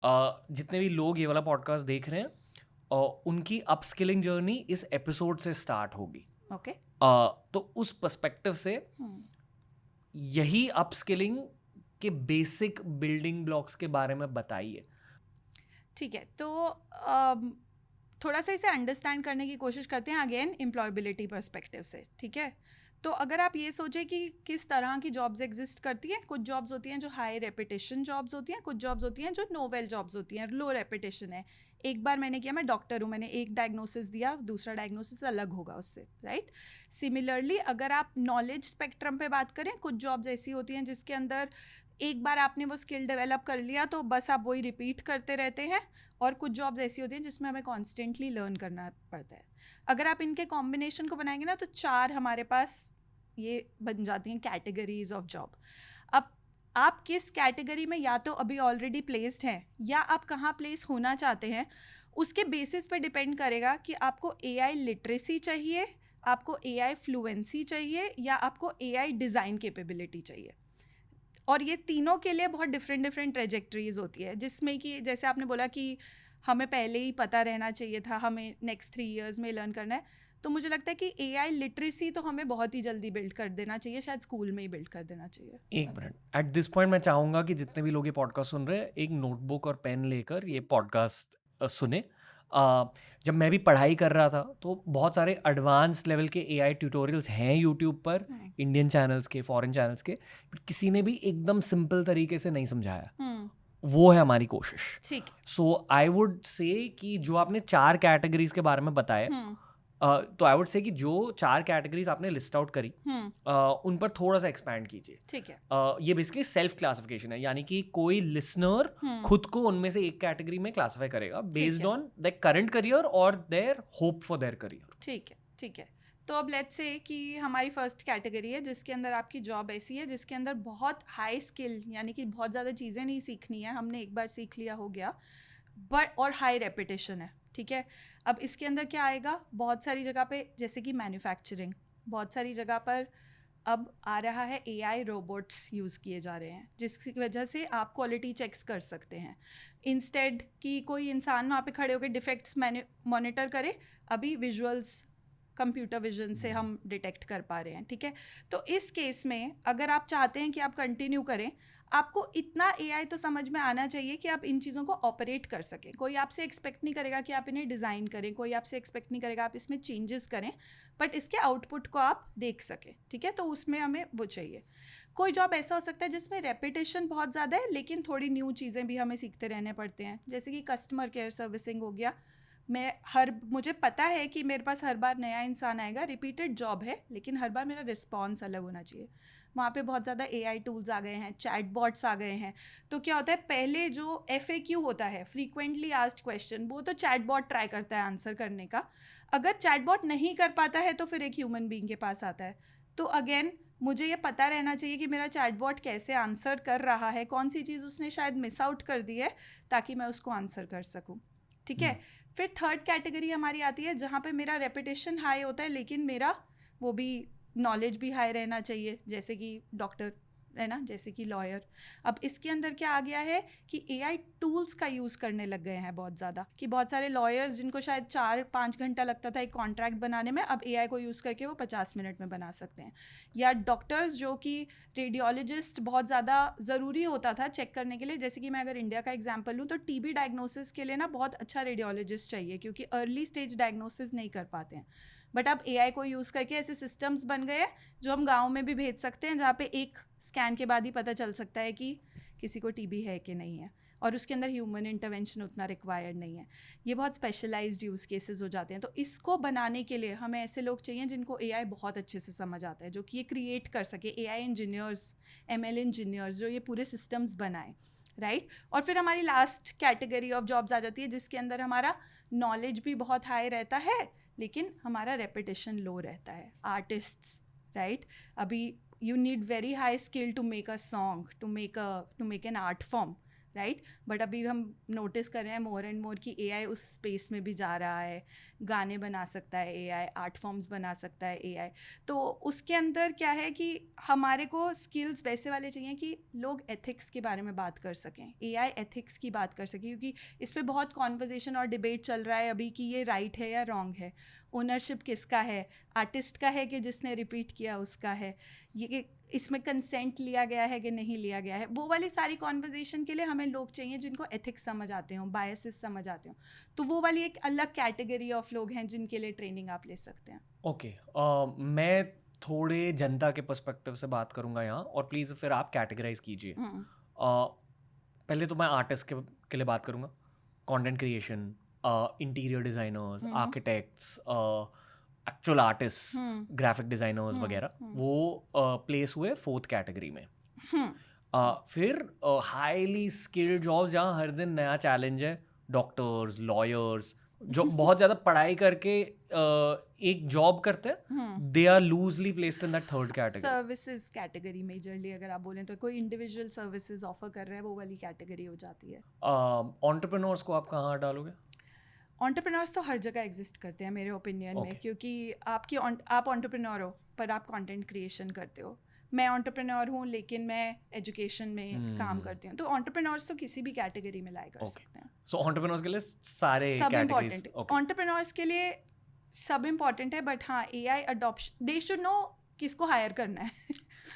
जितने भी लोग ये वाला पॉडकास्ट देख रहे हैं, उनकी अपस्किलिंग जर्नी इस एपिसोड से स्टार्ट होगी। ओके। तो उस पर्सपेक्टिव से यही अपस्किलिंग के बेसिक बिल्डिंग ब्लॉक्स के बारे में बताइए। ठीक है, तो थोड़ा सा इसे अंडरस्टैंड करने की कोशिश करते हैं अगेन एम्प्लॉयबिलिटी पर्सपेक्टिव से। ठीक है, तो अगर आप ये सोचें कि किस तरह की जॉब्स एग्जिस्ट करती हैं, कुछ जॉब्स होती हैं जो हाई रेपिटेशन जॉब्स होती हैं, कुछ जॉब्स होती हैं जो नोवेल जॉब्स होती हैं, लो रेपिटेशन है। एक बार मैंने किया, मैं डॉक्टर हूँ, मैंने एक डायग्नोसिस दिया, दूसरा डायग्नोसिस अलग होगा उससे, राइट। सिमिलरली अगर आप नॉलेज स्पेक्ट्रम पे बात करें, कुछ जॉब्स ऐसी होती हैं जिसके अंदर एक बार आपने वो स्किल डेवलप कर लिया तो बस आप वही रिपीट करते रहते हैं, और कुछ जॉब्स ऐसी होती हैं जिसमें हमें कॉन्स्टेंटली लर्न करना पड़ता है। अगर आप इनके कॉम्बिनेशन को बनाएंगे ना, तो 4 हमारे पास ये बन जाती हैं कैटेगरीज ऑफ जॉब। अब आप किस कैटेगरी में या तो अभी ऑलरेडी प्लेस्ड हैं या आप कहाँ प्लेस होना चाहते हैं, उसके बेसिस पे डिपेंड करेगा कि आपको एआई लिटरेसी चाहिए, आपको एआई फ्लुएंसी चाहिए, या आपको एआई डिज़ाइन कैपेबिलिटी चाहिए। और ये तीनों के लिए बहुत डिफरेंट ट्रेजेक्टरीज होती है, जिसमें कि जैसे आपने बोला कि हमें पहले ही पता रहना चाहिए था, हमें नेक्स्ट 3 इयर्स में लर्न करना है, तो मुझे लगता है कि एआई लिटरेसी तो हमें बहुत ही जल्दी बिल्ड कर देना चाहिए, शायद स्कूल में ही बिल्ड कर देना चाहिए। एक मिनट, एट दिस पॉइंट मैं चाहूँगा कि जितने भी लोग ये पॉडकास्ट सुन रहे हैं, एक नोटबुक और पेन लेकर ये पॉडकास्ट सुने। जब मैं भी पढ़ाई कर रहा था तो बहुत सारे एडवांस लेवल के एआई ट्यूटोरियल्स हैं यूट्यूब पर, इंडियन चैनल्स के, फॉरेन चैनल्स के, किसी ने भी एकदम सिंपल तरीके से नहीं समझाया। वो है हमारी कोशिश। ठीक है। सो आई वुड से कि जो आपने 4 कैटेगरीज के बारे में बताए, तो आई वुड से कि जो 4 कैटेगरीज आपने लिस्ट आउट करी, उन पर थोड़ा सा एक्सपैंड कीजिए। ठीक है। ये बेसिकली सेल्फ क्लासिफिकेशन है, यानी कि कोई लिसनर खुद को उनमें से एक कैटेगरी में क्लासिफाई करेगा based on their current career और their hope for their career. ठीक है। ठीक है, तो अब लेट्स से कि हमारी फर्स्ट कैटेगरी है जिसके अंदर आपकी जॉब ऐसी है जिसके अंदर बहुत हाई स्किल, यानी कि बहुत ज़्यादा चीज़ें नहीं सीखनी है, हमने एक बार सीख लिया हो गया, बट और हाई रेपिटेशन है। ठीक है, अब इसके अंदर क्या आएगा, बहुत सारी जगह पे, जैसे कि मैन्युफैक्चरिंग, बहुत सारी जगह पर अब आ रहा है एआई रोबोट्स यूज़ किए जा रहे हैं, जिसकी वजह से आप क्वालिटी चेक्स कर सकते हैं इंस्टेड कि कोई इंसान वहाँ पे खड़े होकर डिफेक्ट्स मॉनिटर करे, अभी विजुअल्स कंप्यूटर विजन से हम डिटेक्ट कर पा रहे हैं। ठीक है, तो इस केस में अगर आप चाहते हैं कि आप कंटिन्यू करें, आपको इतना एआई तो समझ में आना चाहिए कि आप इन चीज़ों को ऑपरेट कर सकें। कोई आपसे एक्सपेक्ट नहीं करेगा कि आप इन्हें डिज़ाइन करें, कोई आपसे एक्सपेक्ट नहीं करेगा आप इसमें चेंजेस करें, बट इसके आउटपुट को आप देख सकें। ठीक है, तो उसमें हमें वो चाहिए। कोई जॉब ऐसा हो सकता है जिसमें रेपिटेशन बहुत ज़्यादा है लेकिन थोड़ी न्यू चीज़ें भी हमें सीखते रहने पड़ते हैं, जैसे कि कस्टमर केयर सर्विसिंग हो गया। मुझे पता है कि मेरे पास हर बार नया इंसान आएगा, रिपीटेड जॉब है, लेकिन हर बार मेरा रिस्पॉन्स अलग होना चाहिए। वहाँ पे बहुत ज़्यादा एआई टूल्स आ गए हैं, चैटबॉट्स आ गए हैं, तो क्या होता है, पहले जो FAQ होता है, फ्रीक्वेंटली आस्क्ड क्वेश्चन, वो तो चैटबॉट ट्राई करता है आंसर करने का। अगर चैटबॉट नहीं कर पाता है तो फिर एक ह्यूमन बीइंग के पास आता है। तो अगेन मुझे ये पता रहना चाहिए कि मेरा चैटबॉट कैसे आंसर कर रहा है, कौन सी चीज़ उसने शायद मिस आउट कर दी है, ताकि मैं उसको आंसर कर सकूँ। ठीक है, फिर थर्ड कैटेगरी हमारी आती है जहाँ पे मेरा रेपिटेशन हाई होता है लेकिन मेरा वो भी नॉलेज भी हाई रहना चाहिए, जैसे कि डॉक्टर है ना, जैसे कि लॉयर। अब इसके अंदर क्या आ गया है कि एआई टूल्स का यूज़ करने लग गए हैं बहुत ज़्यादा, कि बहुत सारे लॉयर्स जिनको शायद 4-5 घंटा लगता था एक कॉन्ट्रैक्ट बनाने में, अब एआई को यूज़ करके वो 50 मिनट में बना सकते हैं। या डॉक्टर्स, जो कि रेडियोलॉजिस्ट बहुत ज़्यादा ज़रूरी होता था चेक करने के लिए, जैसे कि मैं अगर इंडिया का एग्जाम्पल लूँ तो TB डायग्नोसिस के लिए ना बहुत अच्छा रेडियोलॉजिस्ट चाहिए, क्योंकि अर्ली स्टेज डायग्नोसिस नहीं कर पाते हैं। बट अब एआई को यूज़ करके ऐसे सिस्टम्स बन गए हैं जो हम गाँव में भी भेज सकते हैं, जहाँ पे एक स्कैन के बाद ही पता चल सकता है कि किसी को TB है कि नहीं है, और उसके अंदर ह्यूमन इंटरवेंशन उतना रिक्वायर्ड नहीं है। ये बहुत स्पेशलाइज्ड यूज़ केसेस हो जाते हैं। तो इसको बनाने के लिए हमें ऐसे लोग चाहिए जिनको एआई बहुत अच्छे से समझ आता है, जो कि ये क्रिएट कर सके, एआई इंजीनियर्स, ML इंजीनियर्स, जो ये पूरे सिस्टम्स बनाए, राइट। और फिर हमारी लास्ट कैटेगरी ऑफ जॉब्स आ जाती है जिसके अंदर हमारा नॉलेज भी बहुत हाई रहता है लेकिन हमारा रेपिटेशन लो रहता है। आर्टिस्ट्स, राइट, अभी you need very high skill to make a song, to make an art form, right. But अभी हम नोटिस कर रहे हैं मोर एंड मोर कि AI उस स्पेस में भी जा रहा है. गाने बना सकता है AI, आर्ट फॉर्म्स बना सकता है AI. तो उसके अंदर क्या है कि हमारे को स्किल्स वैसे वाले चाहिए कि लोग एथिक्स के बारे में बात कर सकें, AI एथिक्स की बात कर सकें, क्योंकि इस पे बहुत कॉन्वर्जेशन और डिबेट चल रहा है अभी कि ये राइट है या रॉन्ग है. ओनरशिप किसका है, आर्टिस्ट का है कि जिसने रिपीट किया उसका है, ये इसमें कंसेंट लिया गया है कि नहीं लिया गया है. वो वाली सारी कॉन्वर्जेशन के लिए हमें लोग चाहिए जिनको एथिक्स समझ आते हों, बायसेस समझ आते हों. तो वो वाली एक अलग कैटेगरी ऑफ लोग हैं जिनके लिए ट्रेनिंग आप ले सकते हैं. ओके, मैं थोड़े जनता के पर्सपेक्टिव से बात करूंगा यहाँ, और प्लीज़ फिर आप कैटेगराइज कीजिए. पहले तो मैं आर्टिस्ट के लिए बात करूंगा. Content creation, interior designers, architects, actual artist, graphic designers वगैरह, वो प्लेस हुए 4th कैटेगरी में. फिर हाईली स्किल्ड जॉब्स जहाँ हर दिन नया चैलेंज है, डॉक्टर्स, लॉयर्स, जो बहुत ज़्यादा पढ़ाई करके एक जॉब करते हैं, they are loosely placed in that 3rd category. Services category majorly अगर आप बोलें तो कोई इंडिविजुअल सर्विसेज ऑफर कर रहा है वो वाली कैटेगरी हो जाती है. एंटरप्रेन्योर्स को आप कहाँ डालोगे? एंटरप्रेन्योर्स तो हर जगह एग्जिस्ट करते हैं मेरे ओपिनियन में, क्योंकि आप एंटरप्रेन्योर हो पर आप कंटेंट क्रिएशन करते हो. मैं एंटरप्रेन्योर हूँ लेकिन मैं एजुकेशन में काम करती हूँ. तो एंटरप्रेन्योर्स तो किसी भी कैटेगरी में लाई कर सकते हैं. सो एंटरप्रेन्योर्स के लिए सारे सब कैटेगरीज इम्पोर्टेंट है. एंटरप्रेन्योर्स के लिए सब इम्पोर्टेंट है, बट हाँ AI adoption, they should know किसको हायर करना है.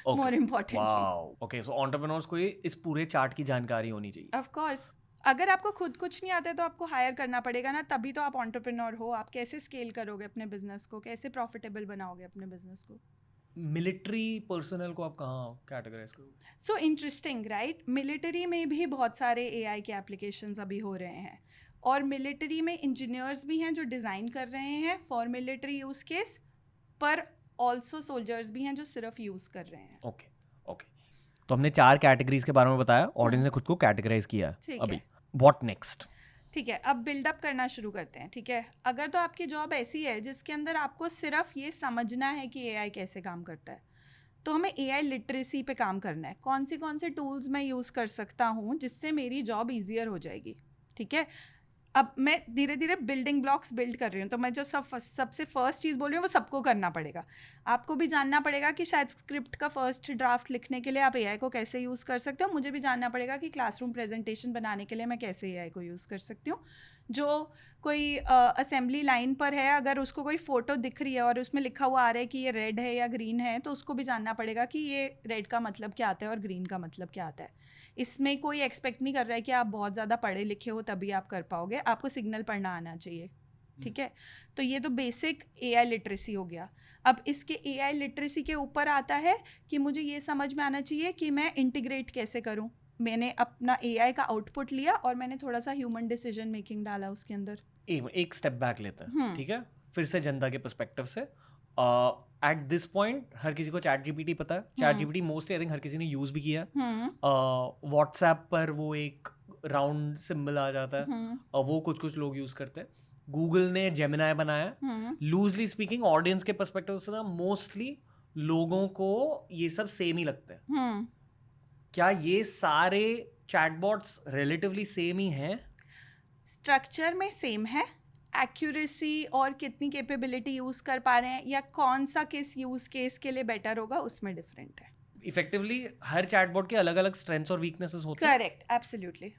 More importantly. वाओ, ओके, सो एंटरप्रेन्योर्स को इस पूरे चार्ट की जानकारी होनी चाहिए. Of course. अगर आपको खुद कुछ नहीं आता है तो आपको हायर करना पड़ेगा ना, तभी तो आप एंटरप्रेन्योर हो. आप कैसे स्केल करोगे अपने बिजनेस को, कैसे प्रॉफिटेबल बनाओगे अपने बिजनेस को. मिलिट्री पर्सनल को आप कहाँ कैटेगराइज करोगे? So interesting, right. मिलिट्री में भी बहुत सारे AI के एप्लीकेशंस अभी हो रहे हैं, और मिलिट्री में इंजीनियर्स भी हैं जो डिज़ाइन कर रहे हैं फॉर मिलिट्री यूज़ केस, पर ऑल्सो सोल्जर्स भी हैं जो सिर्फ यूज़ कर रहे हैं. ओके, तो हमने 4 कैटेगरीज के बारे में बताया, ऑडियंस ने खुद को कैटेगराइज किया है. अभी व्हाट नेक्स्ट? ठीक है, अब बिल्डअप करना शुरू करते हैं. ठीक है, अगर तो आपकी जॉब ऐसी है जिसके अंदर आपको सिर्फ ये समझना है कि AI कैसे काम करता है, तो हमें AI लिटरेसी पे काम करना है. कौन से टूल्स मैं यूज़ कर सकता हूँ जिससे मेरी जॉब ईजियर हो जाएगी. ठीक है, अब मैं धीरे धीरे बिल्डिंग ब्लॉक्स बिल्ड कर रही हूँ. तो मैं जो सबसे फर्स्ट चीज़ बोल रही हूँ वो सबको करना पड़ेगा. आपको भी जानना पड़ेगा कि शायद स्क्रिप्ट का फर्स्ट ड्राफ्ट लिखने के लिए आप AI को कैसे यूज़ कर सकते हो. मुझे भी जानना पड़ेगा कि क्लासरूम प्रेजेंटेशन बनाने के लिए मैं कैसे AI को यूज़ कर सकती हूँ. जो कोई असेंबली लाइन पर है, अगर उसको कोई फ़ोटो दिख रही है और उसमें लिखा हुआ आ रहा है कि ये रेड है या ग्रीन है, तो उसको भी जानना पड़ेगा कि ये रेड का मतलब क्या आता है और ग्रीन का मतलब क्या आता है. इसमें कोई एक्सपेक्ट नहीं कर रहा है कि आप बहुत ज़्यादा पढ़े लिखे हो तभी आप कर पाओगे. आपको सिग्नल पढ़ना आना चाहिए. ठीक है, तो ये तो बेसिक AI लिटरेसी हो गया. अब इसके AI लिटरेसी के ऊपर आता है कि मुझे ये समझ में आना चाहिए कि मैं इंटीग्रेट कैसे करूँ. मैंने अपना AI का आउटपुट लिया और मैंने थोड़ा सा ह्यूमन डिसीजन मेकिंग डाला उसके अंदर. एक स्टेप बैक लेते हैं. ठीक है, फिर से जनता के पर्सपेक्टिव से. एट दिस पॉइंट हर किसी को चैट GPT पता है. Chat GPT mostly I think हर किसी ने यूज़ भी किया है. व्हाट्सएप पर वो एक राउंड सिंबल आ जाता है, वो कुछ लोग यूज़ करते हैं. गूगल ने जेमिनाई बनाया. लूजली स्पीकिंग ऑडियंस के पर्सपेक्टिव से ना मोस्टली लोगों को ये सब सेम ही लगते हैं. क्या ये सारे चैटबॉट्स रिलेटिवली सेम ही हैं? स्ट्रक्चर में सेम है, एक्यूरेसी और कितनी कैपेबिलिटी यूज़ कर पा रहे हैं या कौन सा किस यूज़ केस के लिए बेटर होगा उसमें डिफरेंट है. इफेक्टिवली हर चैटबॉट के अलग अलग स्ट्रेंथ्स और वीकनेसेस होते हैं. Correct, absolutely.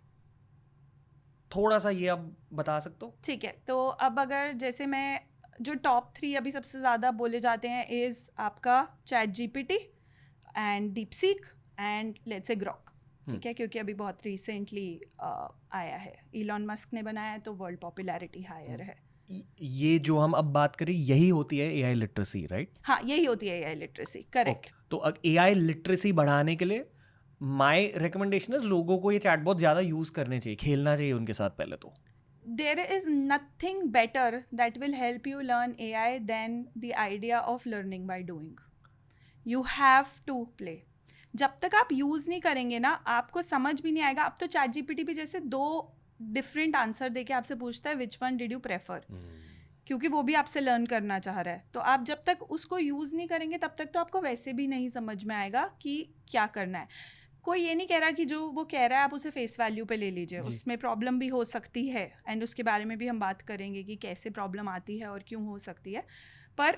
थोड़ा सा ये आप बता सकते हो? ठीक है, तो अब अगर जैसे मैं जो टॉप 3 अभी सबसे ज़्यादा बोले जाते हैं इज़ आपका chat GPT and DeepSeek and let's say Grok. ठीक है, क्योंकि अभी बहुत रिसेंटली आया है, इलॉन मस्क ने बनाया है तो वर्ल्ड पॉपुलैरिटी हायर है. ये जो हम अब बात करें यही होती है AI लिटरेसी, राइट? हाँ, यही होती है AI लिटरेसी. करेक्ट. तो AI लिटरेसी बढ़ाने के लिए माय रिकमेंडेशन है लोगों को ये चैटबॉट ज़्यादा यूज़ करने चाहिए, खेलना चाहिए उनके साथ पहले तो. There is nothing better that will help you learn AI than the idea of learning by doing. You have to play. जब तक आप यूज़ नहीं करेंगे ना, आपको समझ भी नहीं आएगा. अब तो चैट GPT भी जैसे 2 डिफरेंट आंसर देके आपसे पूछता है which one did you prefer, क्योंकि वो भी आपसे लर्न करना चाह रहा है. तो आप जब तक उसको यूज़ नहीं करेंगे तब तक तो आपको वैसे भी नहीं समझ में आएगा कि क्या करना है. कोई ये नहीं कह रहा कि जो वो कह रहा है आप उसे फेस वैल्यू पे ले लीजिए, जी। उसमें प्रॉब्लम भी हो सकती है एंड उसके बारे में भी हम बात करेंगे कि कैसे प्रॉब्लम आती है और क्यों हो सकती है। पर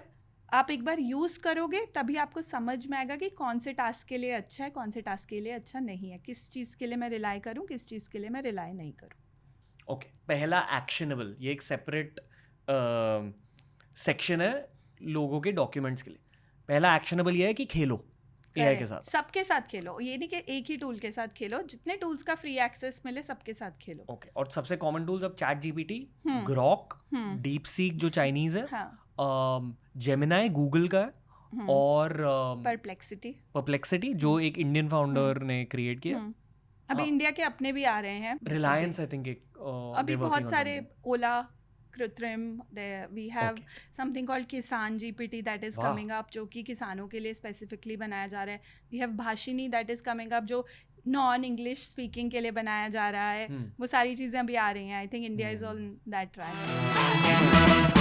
आप एक बार यूज़ करोगे तभी आपको समझ में आएगा कि कौन से टास्क के लिए अच्छा है, कौन से टास्क के लिए अच्छा नहीं है, किस चीज़ के लिए मैं रिलाई करूँ, किस चीज़ के लिए मैं रिलाई नहीं करूँ। ओके, पहला एक्शनेबल, ये एक सेपरेट सेक्शन है लोगों के डॉक्यूमेंट्स के लिए। पहला एक्शनेबल ये है कि खेलो एआई के Correct. साथ। सबके साथ खेलो, ये नहीं कि एक ही टूल के साथ खेलो, जितने टूल्स का फ्री एक्सेस मिले सबके साथ खेलो। ओके, और सबसे कॉमन टूल्स अब चैट जीपीटी, हम्म। ग्रॉक, हम्म। डीप सीक जो चाइनीज है, हाँ। जेमिनाई गूगल का है, हम्म। और परप्लेक्सिटी। परप्लेक्सिटी जो एक इंडियन फाउंडर ने क्रिएट किया। अभी हाँ। इंडिया के अपने भी आ रहे हैं। रिलायंस आई थिंक एक अभी बहुत सारे, Ola, Krutrim, we have Okay. Something called Kisan GPT that is वाह। कमिंग अप, जो कि किसानों के लिए स्पेसिफिकली बनाया जा रहा है। We have Bhashini that is coming up, जो नॉन इंग्लिश स्पीकिंग के लिए बनाया जा रहा है। वो सारी चीज़ें अभी आ रही हैं। I think India is on that track.